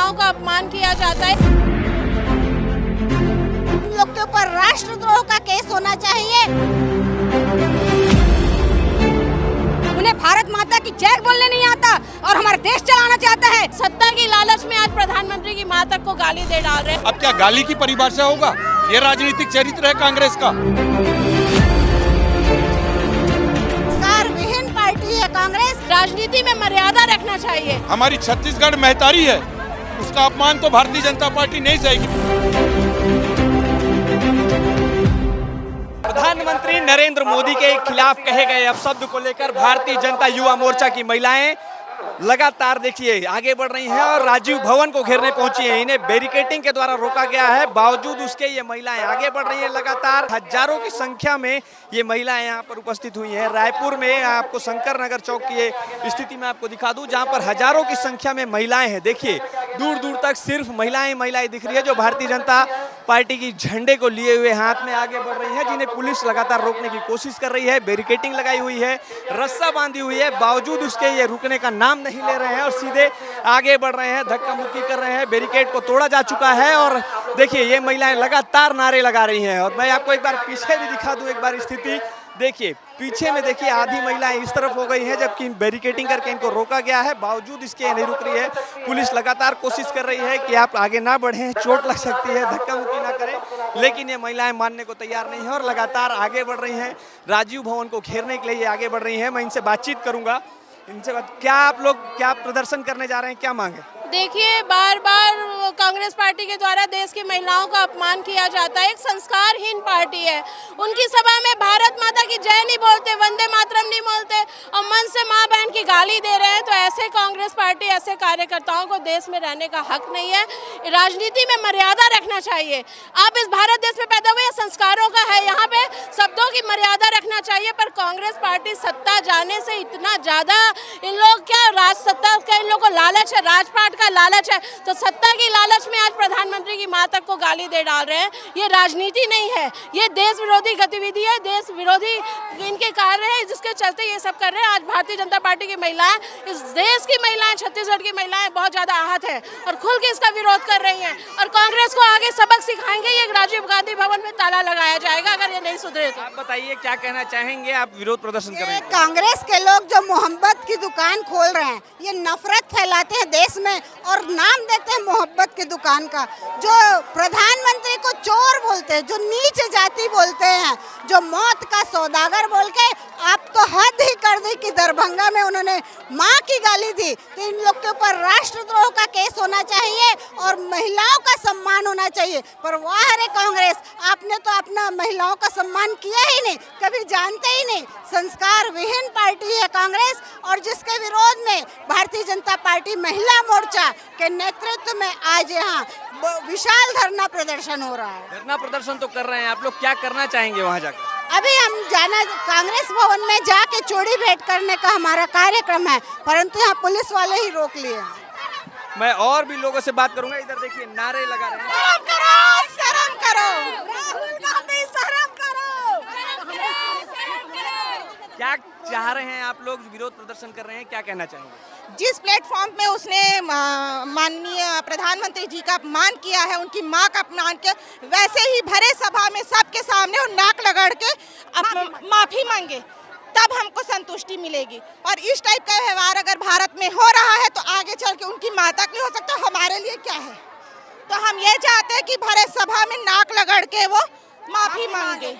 महिलाओं का अपमान किया जाता है। उन लोग के ऊपर राष्ट्रद्रोह का केस होना चाहिए। उन्हें भारत माता की जय बोलने नहीं आता और हमारा देश चलाना चाहता है। सत्ता की लालच में आज प्रधानमंत्री की मां तक को गाली दे डाल रहे हैं। अब क्या गाली की परिभाषा होगा? ये राजनीतिक चरित्र है कांग्रेस का। संस्कार विहीन पार्टी है कांग्रेस। राजनीति में मर्यादा रखना चाहिए। हमारी छत्तीसगढ़ महतारी है, उसका अपमान तो भारतीय जनता पार्टी नहीं सहेगी। प्रधानमंत्री नरेंद्र मोदी के खिलाफ कहे गए अपशब्द को लेकर भारतीय जनता युवा मोर्चा की महिलाएं लगातार देखिए आगे बढ़ रही हैं और राजीव भवन को घेरने पहुंची हैं। इन्हें बैरिकेडिंग के द्वारा रोका गया है, बावजूद उसके ये महिलाएं आगे बढ़ रही हैं। लगातार हजारों की संख्या में ये महिलाएं यहाँ पर उपस्थित हुई हैं। रायपुर में आपको शंकर नगर चौक की स्थिति में आपको दिखा दूं, जहाँ पर हजारों की संख्या में महिलाएं हैं। देखिए दूर दूर तक सिर्फ महिलाएं दिख रही है, जो भारतीय जनता पार्टी की झंडे को लिए हुए हाथ में आगे बढ़ रही है, जिन्हें पुलिस लगातार रोकने की कोशिश कर रही है। बैरिकेडिंग लगाई हुई है, रस्सा बांधी हुई है, बावजूद उसके ये रुकने का नाम नहीं ले रहे हैं और सीधे आगे बढ़ रहे हैं, धक्का मुक्की कर रहे हैं। बैरिकेड को तोड़ा जा चुका है और देखिए ये महिलाएं लगातार नारे लगा रही हैं। और मैं आपको एक बार पीछे भी दिखा दूं, एक बार स्थिति देखिए पीछे में देखिए आधी महिलाएं इस तरफ हो गई हैं, जबकि बैरिकेडिंग करके इनको रोका गया है, बावजूद इसके नहीं रुक रही है। पुलिस लगातार कोशिश कर रही है कि आप आगे ना बढ़ें, चोट लग सकती है, धक्का मुक्की ना करें, लेकिन ये महिलाएं मानने को तैयार नहीं है और लगातार आगे बढ़ रही हैं। राजीव भवन को घेरने के लिए ये आगे बढ़ रही हैं। मैं इनसे बातचीत करूंगा, इनसे क्या आप लोग क्या प्रदर्शन करने जा रहे हैं, क्या मांगे? देखिए बार बार कांग्रेस पार्टी के द्वारा देश की महिलाओं का अपमान किया जाता है। एक संस्कारहीन पार्टी है। उनकी सभा में भारत माता की जय नहीं बोलते, वंदे मातरम नहीं बोलते और मन से माँ बहन की गाली दे रहे हैं। तो ऐसे कांग्रेस पार्टी, ऐसे कार्यकर्ताओं को देश में रहने का हक नहीं है। राजनीति में मर्यादा रखना चाहिए। आप इस भारत देश में पैदा हुए, संस्कारों का है, यहाँ पे शब्दों की मर्यादा रखना चाहिए। पर कांग्रेस पार्टी सत्ता जाने से इतना ज्यादा इन लोग क्या सत्ता का इन लोग को लालच है, राजपाट का लालच है, तो सत्ता की लालच में आज प्रधानमंत्री की मां तक को गाली दे डाल रहे हैं। ये राजनीति नहीं है, ये देश विरोधी गतिविधि है, देश विरोधी इनके कार्य है, जिसके चलते ये सब कर रहे हैं। आज भारतीय जनता पार्टी की महिलाएं, इस देश की महिलाएं, छत्तीसगढ़ की महिलाएं बहुत ज्यादा आहत है और खुल के इसका विरोध कर रही हैं और कांग्रेस को आगे सबक सिखाएंगे। ये राजीव गांधी भवन में ताला लगाया जाएगा अगर ये नहीं सुधरे तो। आप बताइए क्या कहना चाहेंगे, आप विरोध प्रदर्शन कर रहे हैं? कांग्रेस के लोग जो मोहब्बत की दुकान खोल रहे हैं, ये नफरत फैलाते हैं देश में और नाम देते हैं मोहब्बत की दुकान का। जो प्रधानमंत्री को चोर बोलते हैं, जो नीच जाति बोलते हैं, जो मौत का सौदागर बोल के आप तो हद ही कर दी कि दरभंगा में उन्होंने माँ की गाली दी। तो इन लोग के ऊपर राष्ट्रद्रोह का केस होना चाहिए और महिलाओं का सम्मान होना चाहिए। पर वाह रे कांग्रेस, आपने तो अपना महिलाओं का सम्मान किया ही नहीं, कभी जानते ही नहीं। संस्कार विहीन पार्टी है कांग्रेस और जिसके विरोध में भारतीय जनता पार्टी महिला मोर्चा के नेतृत्व में आज यहाँ विशाल धरना प्रदर्शन हो रहा है। धरना प्रदर्शन तो कर रहे हैं, आप लोग क्या करना चाहेंगे वहाँ जाकर? अभी हम जाना कांग्रेस भवन में जाके चूड़ी भेंट करने का हमारा कार्यक्रम है, परंतु यहाँ पुलिस वाले ही रोक लिए हैं। मैं और भी लोगों से बात करूंगा। इधर देखिए नारे लगा रहे हैं। शर्म करो, शर्म करो, राहुल गांधी शर्म करो। क्या चाह रहे हैं आप लोग, विरोध प्रदर्शन कर रहे हैं, क्या कहना चाहेंगे? जिस प्लेटफॉर्म पे उसने माननीय प्रधानमंत्री जी का अपमान किया है, उनकी मां का अपमान किया, वैसे ही भरे सभा में सबके सामने और नाक रगड़ के माफी मांगे, तब हमको संतुष्टि मिलेगी। और इस टाइप का व्यवहार अगर भारत में हो रहा है तो आगे चल के उनकी माता के लिए हो सकता है, हमारे लिए क्या है। तो हम ये चाहते हैं कि भरे सभा में नाक रगड़ के वो माफी मांगे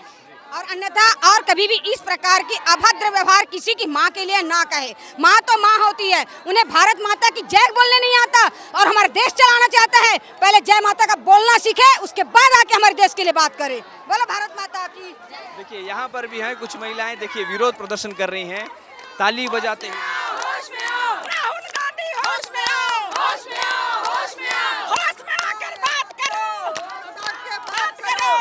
और अन्यथा और कभी भी इस प्रकार की अभद्र व्यवहार किसी की माँ के लिए ना कहे। माँ तो माँ होती है, उन्हें भारत माता की जय बोलने नहीं आता और हमारा देश चलाना चाहता है। पहले जय माता का बोलना सीखे, उसके बाद आके हमारे देश के लिए बात करे। बोलो भारत माता की। देखिए यहाँ पर भी हैं कुछ महिलाएं, देखिए विरोध प्रदर्शन कर रही हैं, ताली बजाते हैं। राहुल गांधी होश में आओ, होश में आओ, होश में आओ, होश में आकर बात करो, बात करो,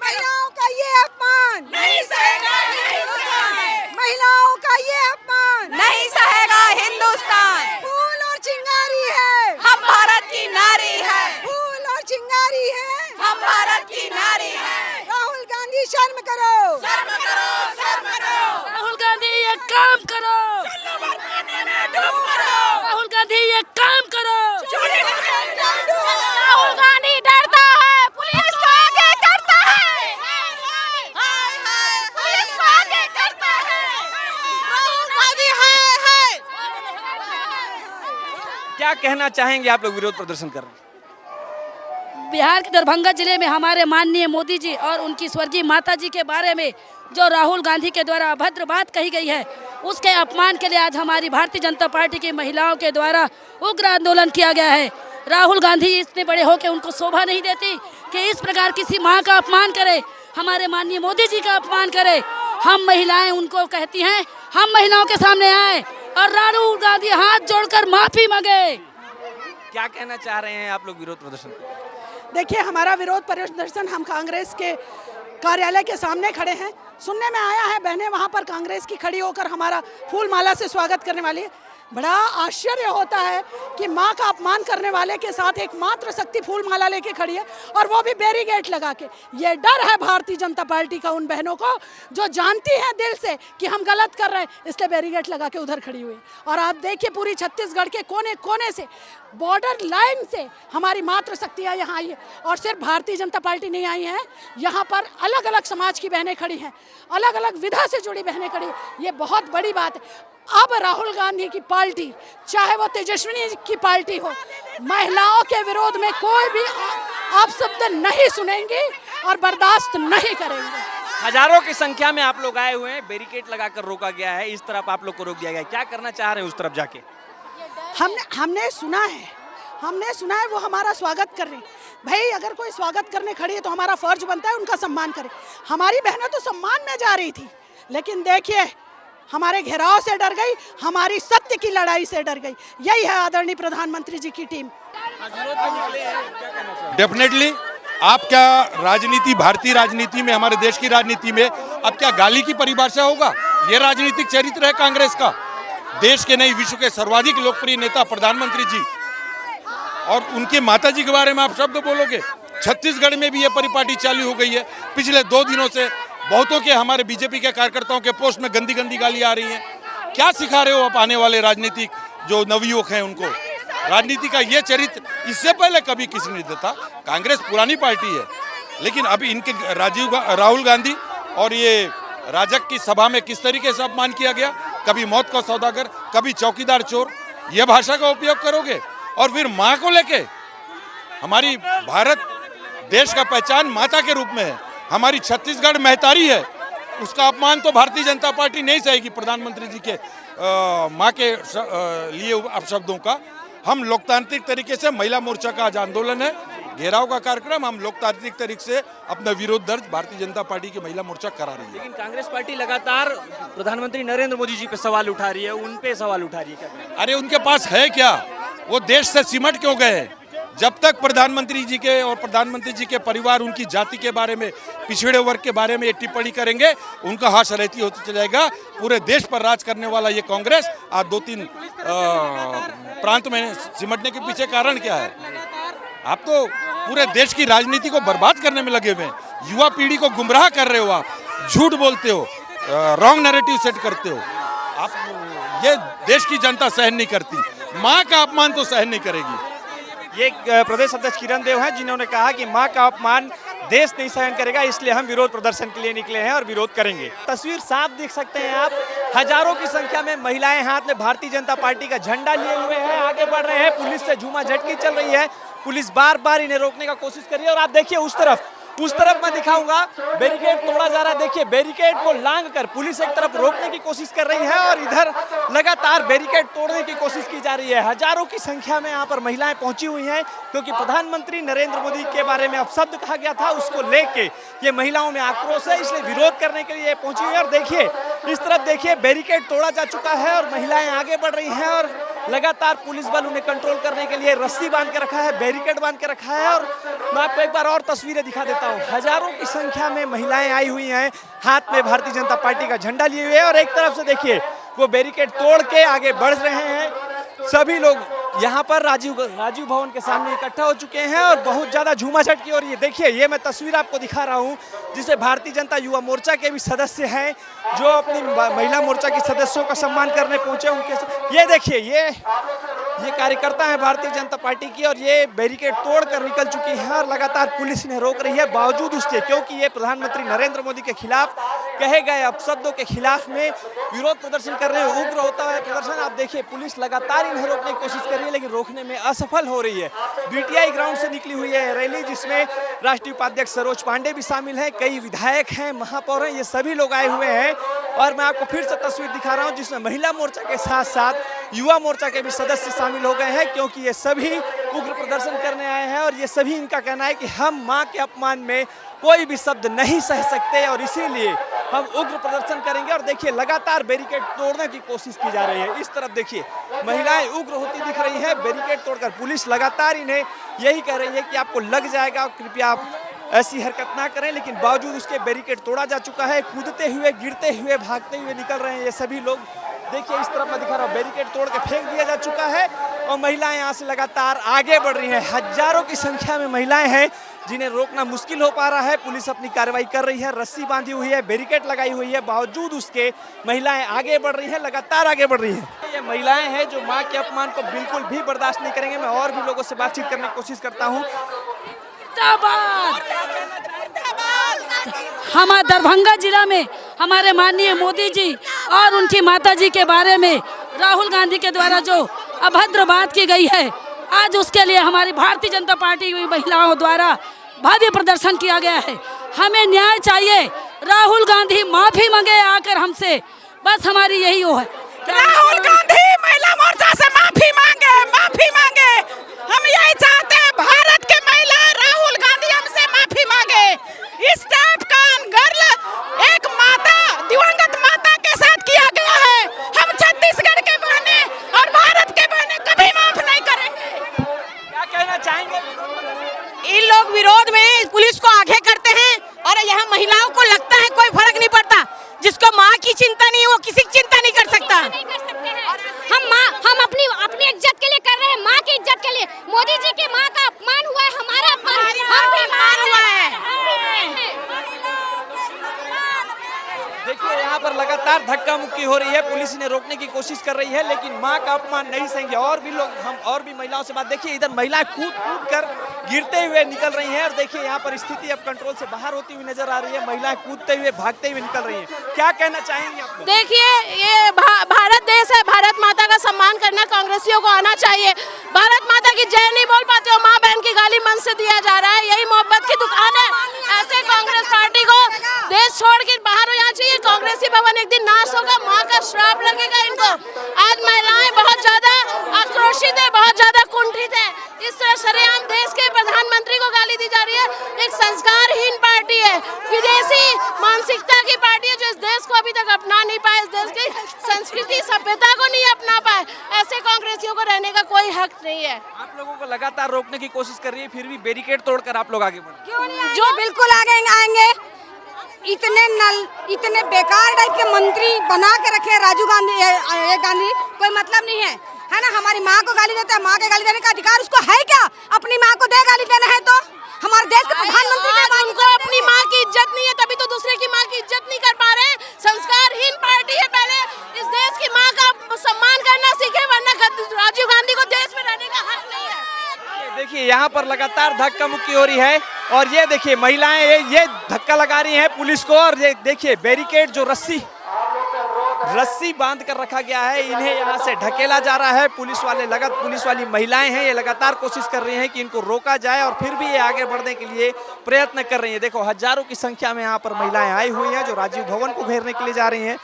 महिलाओं का ये अपमान नहीं सहेगा हिंदुस्तान, महिलाओं का ये अपमान नहीं सहेगा हिंदुस्तान। फूल और चिंगारी है, हम भारत की नारी है, फूल और चिंगारी है, हम भारत की नारी है। राहुल गांधी शर्म करो, शर्म करो, शर्म करो। राहुल गांधी ये काम करो, चलो पानी में डूब मरो, राहुल गांधी ये काम करो। चूड़ी पहन जाओ, क्या कहना चाहेंगे आप लोग विरोध प्रदर्शन कर रहे हैं? बिहार के दरभंगा जिले में हमारे माननीय मोदी जी और उनकी स्वर्गीय माता जी के बारे में जो राहुल गांधी के द्वारा अभद्र बात कही गई है, उसके अपमान के लिए आज हमारी भारतीय जनता पार्टी की महिलाओं के द्वारा उग्र आंदोलन किया गया है। राहुल गांधी इतने बड़े होकर उनको शोभा नहीं देती कि इस प्रकार किसी माँ का अपमान करे, हमारे माननीय मोदी जी का अपमान करे। हम महिलाएं उनको कहती हैं, हम महिलाओं के सामने आए और राहुल गांधी हाथ जोड़कर माफी मांगे। क्या कहना चाह रहे हैं आप लोग विरोध प्रदर्शन? देखिए, हमारा विरोध प्रदर्शन, हम कांग्रेस के कार्यालय के सामने खड़े हैं। सुनने में आया है बहनें वहां पर कांग्रेस की खड़ी होकर हमारा फूल माला से स्वागत करने वाली है। बड़ा आश्चर्य होता है कि माँ का अपमान करने वाले के साथ एक मात्र शक्ति फूल माला लेके खड़ी है, और वो भी बैरिकेड लगा के। ये डर है भारतीय जनता पार्टी का उन बहनों को जो जानती हैं दिल से कि हम गलत कर रहे हैं, इसलिए बैरिकेड लगा के उधर खड़ी हुई। और आप देखिए, पूरी छत्तीसगढ़ के कोने कोने से, बॉर्डर लाइन से हमारी मातृ शक्तियाँ यहाँ आई है। और सिर्फ भारतीय जनता पार्टी नहीं आई है, यहाँ पर अलग अलग समाज की बहनें खड़ी हैं, अलग अलग विधा से जुड़ी बहनें खड़ी हैं। ये बहुत बड़ी बात है। अब राहुल गांधी की पार्टी, चाहे वो तेजस्विनी की पार्टी हो, महिलाओं के विरोध में कोई भी अपशब्द नहीं सुनेंगे और बर्दाश्त नहीं करेंगे। हजारों की संख्या में आप लोग आए हुए हैं, बैरिकेड लगाकर रोका गया है, इस तरफ आप लोग को रोक दिया गया है। क्या करना चाह रहे हैं उस तरफ जाके? हमने सुना है वो हमारा स्वागत कर रहे हैं। भाई, अगर कोई स्वागत करने खड़ी है तो हमारा फर्ज बनता है उनका सम्मान करें। हमारी बहनें तो सम्मान में जा रही थी, लेकिन देखिए, हमारे घेराव से डर गई, हमारी सत्य की लड़ाई से डर गई। यही है आदरणीय प्रधानमंत्री जी की टीम। डेफिनेटली आप क्या राजनीति, भारतीय राजनीति में, हमारे देश की राजनीति में अब क्या गाली की परिभाषा होगा? ये राजनीतिक चरित्र है कांग्रेस का। देश के नहीं, विश्व के सर्वाधिक लोकप्रिय नेता प्रधानमंत्री जी, और उनके माता जी के बारे में आप शब्द बोलोगे? छत्तीसगढ़ में भी ये परिपाटी चालू हो गई है। पिछले 2 दिनों से बहुतों के, हमारे बीजेपी के कार्यकर्ताओं के पोस्ट में गंदी गंदी गाली आ रही हैं। क्या सिखा रहे हो आप आने वाले राजनीतिक जो नवयुवक हैं उनको? राजनीति का ये चरित्र इससे पहले कभी किसी ने देता। कांग्रेस पुरानी पार्टी है, लेकिन अभी इनके राहुल गांधी और ये राजग की सभा में किस तरीके से अपमान किया गया। कभी मौत का सौदागर, कभी चौकीदार चोर, ये भाषा का उपयोग करोगे? और फिर माँ को लेके, हमारी भारत देश का पहचान माता के रूप में है, हमारी छत्तीसगढ़ महतारी है, उसका अपमान तो भारतीय जनता पार्टी नहीं सहेगी। प्रधानमंत्री जी के माँ के लिए अपशब्दों का। हम लोकतांत्रिक तरीके से, महिला मोर्चा का आज आंदोलन है, घेराव का कार्यक्रम, हम लोकतांत्रिक तरीके से अपना विरोध दर्ज भारतीय जनता पार्टी की महिला मोर्चा करा रही है। लेकिन कांग्रेस पार्टी लगातार प्रधानमंत्री नरेंद्र मोदी जी पे सवाल उठा रही है, उन पे सवाल उठा रही है। अरे उनके पास है क्या? वो देश से सिमट क्यों गए? जब तक प्रधानमंत्री जी के और प्रधानमंत्री जी के परिवार उनकी जाति के बारे में, पिछड़े वर्ग के बारे में टिप्पणी करेंगे, उनका हाथ रहती होती चलेगा। पूरे देश पर राज करने वाला ये कांग्रेस आज 2-3 प्रांत में सिमटने के पीछे कारण क्या है? आप तो पूरे देश की राजनीति को बर्बाद करने में लगे हुए हैं। युवा पीढ़ी को गुमराह कर रहे हो, आप झूठ बोलते हो, रॉन्ग नैरेटिव सेट करते हो। आप ये देश की जनता सहन नहीं करती, माँ का अपमान तो सहन नहीं करेगी। ये प्रदेश अध्यक्ष किरण देव हैं, जिन्होंने कहा कि मां का अपमान देश नहीं सहन करेगा, इसलिए हम विरोध प्रदर्शन के लिए निकले हैं और विरोध करेंगे। तस्वीर साफ देख सकते हैं आप, हजारों की संख्या में महिलाएं हाथ में भारतीय जनता पार्टी का झंडा लिए हुए हैं, आगे बढ़ रहे हैं। पुलिस से झूमाझटकी चल रही है, पुलिस बार बार इन्हें रोकने का कोशिश कर रही है। और आप देखिए उस तरफ मैं दिखाऊंगा, बैरिकेड तोड़ा जा रहा है। देखिए, बैरिकेड को लांग कर पुलिस एक तरफ रोकने की कोशिश कर रही है और इधर लगातार बैरिकेड तोड़ने की कोशिश की जा रही है। हजारों की संख्या में यहाँ पर महिलाएं पहुंची हुई हैं, क्योंकि प्रधानमंत्री नरेंद्र मोदी के बारे में अपशब्द कहा गया था, उसको लेके ये महिलाओं में आक्रोश है, इसलिए विरोध करने के लिए पहुंची हुई है। और देखिए, इस तरफ देखिए, बैरिकेड तोड़ा जा चुका है और महिलाएं आगे बढ़ रही हैं और लगातार पुलिस बल उन्हें कंट्रोल करने के लिए रस्सी बांध के रखा है, बैरिकेड बांध के रखा है। और मैं आपको एक बार और तस्वीरें दिखा देता हूं। हजारों की संख्या में महिलाएं आई हुई हैं, हाथ में भारतीय जनता पार्टी का झंडा लिए हुए हैं, और एक तरफ से देखिए वो बैरिकेड तोड़ के आगे बढ़ रहे हैं। सभी लोग यहाँ पर राजीव भवन के सामने इकट्ठा हो चुके हैं और बहुत ज्यादा झूमाझटकी हो रही है। देखिए, ये मैं तस्वीर आपको दिखा रहा हूँ, जिसे भारतीय जनता युवा मोर्चा के भी सदस्य हैं, जो अपनी महिला मोर्चा के सदस्यों का सम्मान करने पहुंचे। उनके ये देखिए, ये कार्यकर्ता है भारतीय जनता पार्टी की, और ये बैरिकेड तोड़कर निकल चुकी है और लगातार पुलिस इन्हें रोक रही है, बावजूद उसके, क्योंकि ये प्रधानमंत्री नरेंद्र मोदी के खिलाफ कहे गए अपशब्दों के खिलाफ में विरोध प्रदर्शन कर रहे हैं। उग्र होता है प्रदर्शन। आप देखिए पुलिस लगातार इन्हें रोकने की कोशिश कर रही है, लेकिन रोकने में असफल हो रही है। बीटीआई ग्राउंड से निकली हुई है रैली, जिसमें राष्ट्रीय उपाध्यक्ष सरोज पांडे भी शामिल हैं, कई विधायक हैं, महापौर हैं, ये सभी लोग आए हुए हैं। और मैं आपको फिर से तस्वीर दिखा रहा हूँ, जिसमें महिला मोर्चा के साथ साथ युवा मोर्चा के भी सदस्य शामिल हो गए हैं, क्योंकि ये सभी उग्र प्रदर्शन करने आए हैं। और ये सभी इनका कहना है कि हम मां के अपमान में कोई भी शब्द नहीं सह सकते और इसीलिए हम उग्र प्रदर्शन करेंगे। और देखिए लगातार बैरिकेड तोड़ने की कोशिश की जा रही है। इस तरफ देखिए महिलाएं उग्र होती दिख रही है बैरिकेड तोड़कर। पुलिस लगातार इन्हें यही कह रही है कि आपको लग जाएगा, कृपया आप ऐसी हरकत ना करें, लेकिन बावजूद उसके बैरिकेड तोड़ा जा चुका है। कूदते हुए, गिरते हुए, भागते हुए निकल रहे हैं ये सभी लोग। देखिए इस तरफ मैं दिखा रहा हूँ, बैरिकेड तोड़ के फेंक दिया जा चुका है और महिलाएं यहाँ से लगातार आगे बढ़ रही हैं। हजारों की संख्या में महिलाएं हैं जिन्हें रोकना मुश्किल हो पा रहा है। पुलिस अपनी कार्रवाई कर रही है, रस्सी बांधी हुई है, बैरिकेड लगाई हुई है, बावजूद उसके महिलाएं आगे बढ़ रही हैं, लगातार आगे बढ़ रही हैं। ये महिलाएं हैं जो मां के अपमान को बिल्कुल भी बर्दाश्त नहीं करेंगे। मैं और भी लोगों से बातचीत करने की कोशिश करता हूँ। हमारे दरभंगा जिला में हमारे माननीय मोदी जी और उनकी माता जी के बारे में राहुल गांधी के द्वारा जो अभद्र बात की गई है, आज उसके लिए हमारी भारतीय जनता पार्टी की महिलाओं द्वारा भव्य प्रदर्शन किया गया है। हमें न्याय चाहिए। राहुल गांधी माफी मांगे आकर हमसे, बस हमारी यही वो है। राहुल गांधी महिला मोर्चा से माफी मांगे, माफी मांगे। हम यही चाहते हैं, भारत के महिला राहुल गांधी हमसे माफी मांगे। इस टाइप का अनगर्ल एक माता, दिवंगत माता के साथ किया गया है। हम छत्तीसगढ़ के बहने और भारत के बहने कभी माफ नहीं करेंगे। क्या कहना चाहेंगे? इन लोग विरोध में पुलिस को आगे करते हैं और यहाँ महिलाओं को लगता है कोई फर्क नहीं पड़ता। जिसको माँ की चिंता नहीं है वो किसी की चिंता नहीं कर सकता। हम अपनी इज्जत के लिए कर रहे हैं, माँ की इज्जत के लिए। मोदी जी के माँ का अपमान हुआ है, हमारा अपमान हुआ है। देखिए यहाँ पर लगातार धक्का मुक्की हो रही है, पुलिस इन्हें रोकने की कोशिश कर रही है, लेकिन मां का अपमान नहीं सहेंगे। और भी लोग, हम और भी महिलाओं से बात, देखिए इधर महिलाएं कूद कूद कर गिरते हुए निकल रही हैं और देखिए यहाँ पर स्थिति अब कंट्रोल से बाहर होती हुई नजर आ रही है। महिलाएं कूदते हुए, भागते हुए निकल रही हैं। क्या कहना चाहेंगे आप? देखिए ये भारत देश है, भारत माता का सम्मान करना कांग्रेसियों को आना चाहिए। भारत माता की जय नहीं बोल पाते हो, माँ बहन की गाली मन से दिया जा रहा है, यही मोहब्बत की दुकान है। ऐसे कांग्रेस पार्टी को देश छोड़ के बाहर हो जाना चाहिए। कांग्रेसी भवन एक दिन नाश होगा, माँ का श्राप लगेगा इनको। आज महिलाएं बहुत ज्यादा आक्रोशित है, बहुत ज्यादा कुंठित है। इस तरह सरेआम देश के प्रधानमंत्री को गाली दी जा रही है। एक संस्कारहीन पार्टी है, विदेशी मानसिकता की पार्टी है, जो इस देश को अभी तक अपना नहीं पाए, इस देश की संस्कृति सभ्यता को नहीं अपना पाए। ऐसे कांग्रेसियों को रहने का कोई हक नहीं है। आप लोगों को लगातार रोकने की कोशिश कर रही है, फिर भी बैरिकेड तोड़कर आप लोग आगे बढ़े। जो बिल्कुल आगे आएंगे। इतने बेकार टाइप के मंत्री बना के रखे राजू गांधी, कोई मतलब नहीं है ना। हमारी माँ को गाली देता है, माँ के गाली देने का अधिकार उसको है क्या? अपनी माँ को दे गाली देना है तो। हमारे देश के प्रधानमंत्री उनको अपनी माँ की इज्जत नहीं है, तभी तो दूसरे की माँ की इज्जत नहीं कर पा रहे हैं। संस्कारहीन पार्टी है। पहले इस देश की माँ का सम्मान करना सीखे, वरना राजीव गांधी को देश में रहने का हक नहीं है। देखिए यहाँ पर लगातार धक्का मुक्की हो रही है और ये देखिए महिलाएं ये धक्का लगा रही हैं पुलिस को। और ये देखिए बैरिकेड जो रस्सी बांध कर रखा गया है, इन्हें यहाँ से ढकेला जा रहा है। पुलिस वाली महिलाएं हैं, ये लगातार कोशिश कर रही हैं कि इनको रोका जाए और फिर भी ये आगे बढ़ने के लिए प्रयत्न कर रही है। देखो हजारों की संख्या में यहाँ पर महिलाएं आई हुई हैं जो राजीव भवन को घेरने के लिए जा रही हैं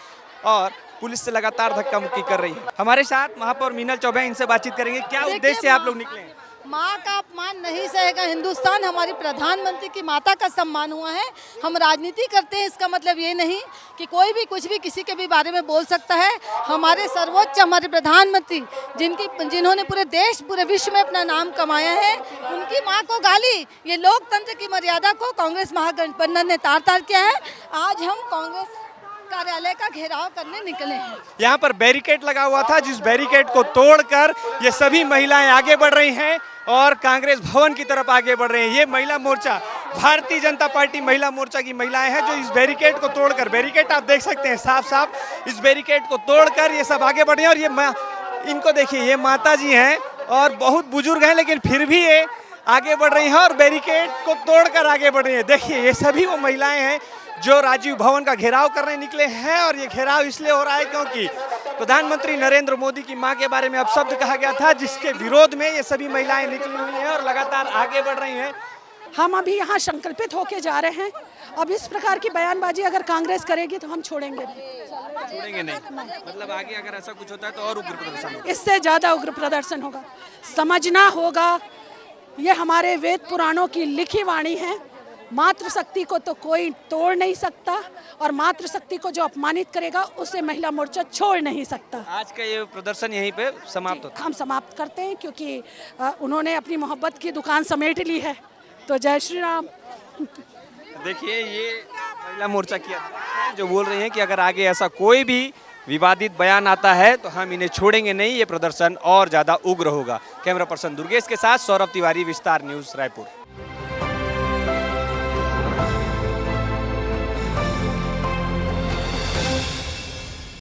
और पुलिस से लगातार धक्का मुक्की कर रही है। हमारे साथ महापौर मीनल चौबे, इनसे बातचीत करेंगे। क्या उद्देश्य से आप लोग निकले हैं? माँ का अपमान नहीं सहेगा हिंदुस्तान। हमारी प्रधानमंत्री की माता का सम्मान हुआ है। हम राजनीति करते हैं, इसका मतलब ये नहीं कि कोई भी कुछ भी किसी के भी बारे में बोल सकता है। हमारे सर्वोच्च हमारे प्रधानमंत्री जिन्होंने पूरे देश पूरे विश्व में अपना नाम कमाया है, उनकी माँ को गाली, ये लोकतंत्र की मर्यादा को कांग्रेस महागठबंधन ने तार तार किया है। आज हम कांग्रेस कार्यालय का घेराव करने निकले हैं। यहाँ पर बैरिकेड लगा हुआ था, जिस बैरिकेड को तोड़कर ये सभी महिलाएं आगे बढ़ रही हैं और कांग्रेस भवन की तरफ आगे बढ़ रहे हैं। ये महिला मोर्चा, भारतीय जनता पार्टी महिला मोर्चा की महिलाएं हैं जो इस बैरिकेड को तोड़कर, बैरिकेड आप देख सकते हैं साफ साफ, इस बैरिकेड को तोड़कर ये सब आगे बढ़ रहे हैं। और ये इनको देखिए, ये माता जी हैं और बहुत बुजुर्ग हैं, लेकिन फिर भी ये आगे बढ़ रही हैं और बैरिकेड को तोड़कर आगे बढ़ रही हैं। देखिए ये सभी वो महिलाएं हैं जो राजीव भवन का घेराव करने निकले हैं। और ये घेराव इसलिए हो रहा है क्योंकि प्रधानमंत्री नरेंद्र मोदी की मां के बारे में अपशब्द कहा गया था, जिसके विरोध में ये सभी महिलाएं निकली हुई हैं और लगातार आगे बढ़ रही हैं। हम अभी यहाँ संकल्पित होके जा रहे हैं। अब इस प्रकार की बयानबाजी अगर कांग्रेस करेगी तो हम छोड़ेंगे नहीं। छोड़ेंगे नहीं, मतलब आगे अगर ऐसा कुछ होता है तो और उग्र प्रदर्शन होगा। इससे ज़्यादा उग्र प्रदर्शन होगा। समझना होगा, ये हमारे वेद पुराणों की लिखी वाणी है। मातृशक्ति को तो कोई तोड़ नहीं सकता और मातृशक्ति को जो अपमानित करेगा उसे महिला मोर्चा छोड़ नहीं सकता। आज का ये प्रदर्शन यहीं पे समाप्त होता है। हम समाप्त करते हैं क्योंकि उन्होंने अपनी मोहब्बत की दुकान समेट ली है। तो जय श्री राम। देखिए ये महिला मोर्चा की अध्यक्ष हैं जो बोल रही हैं कि अगर आगे ऐसा कोई भी विवादित बयान आता है तो हम इन्हें छोड़ेंगे नहीं, ये प्रदर्शन और ज़्यादा उग्र होगा। कैमरा पर्सन दुर्गेश के साथ सौरभ तिवारी, विस्तार न्यूज़, रायपुर।